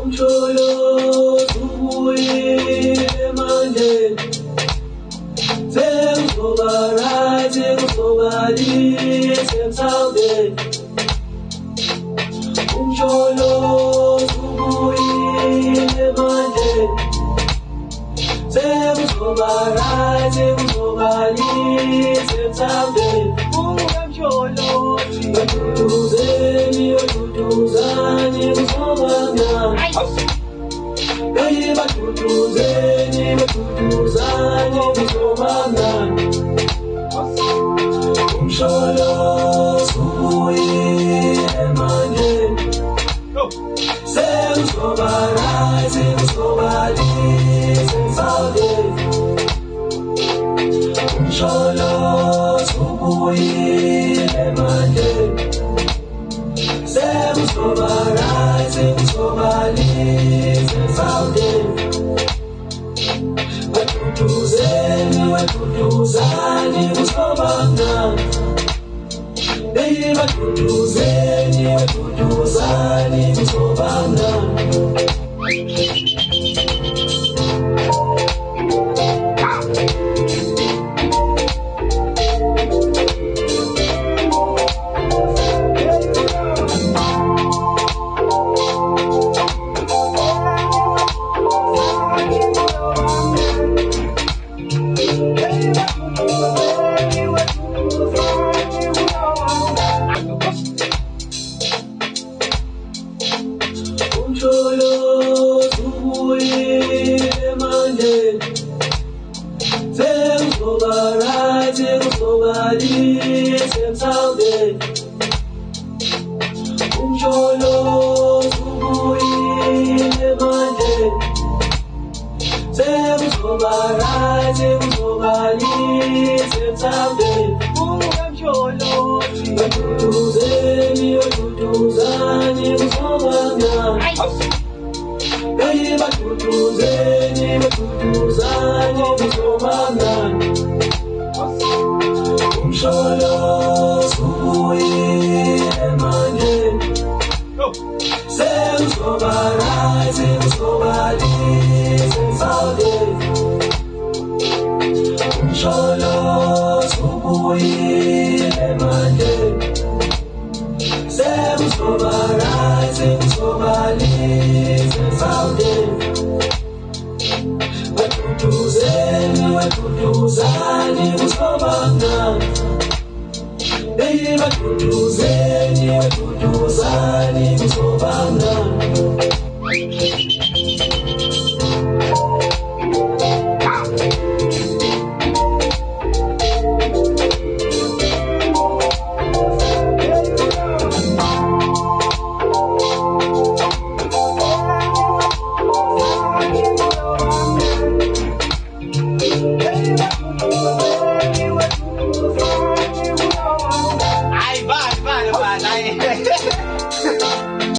Msholozi ubuyile manje, sekuzoba right, sekuzoba lihle mhlawumbe. Msholozi ubuyile manje, sekuzoba right, sekuzoba lihle mhlawumbe. Msholozi weduduzeni, weduduzani kuzoba mnandi. Hey, baduduzeni, baduduzani kuzoba mnandi. Msholozi ubuyile manje, sekuzoba right, sekuzoba lihle mhlawumbe. Msholozi ubuyile manje, sekuzoba right, sekuzoba lihle mhlawumbe. Baduduzeni, baduduzani kuzoba mnandi. Hey, baduduzeni, baduduzani kuzoba mnandi. Msholozi ubuyile manje, sekuzoba right, sekuzoba lihle mhlawumbe. Msholozi ubuyile manje, sekuzoba right, sekuzoba lihle mhlawumbe. Baduduzeni, baduduzani kuzoba mnandi. Hey, baduduzeni, baduduzani kuzoba mnandi. Msholozi ubuyile manje, sekuzoba right, sekuzoba lihle mhlawumbe. Msholozi ubuyile manje, sekuzoba right, sekuzoba lihle mhlawumbe. Baduduzeni, baduduzani kuzoba mnandi. Hey, baduduzeni.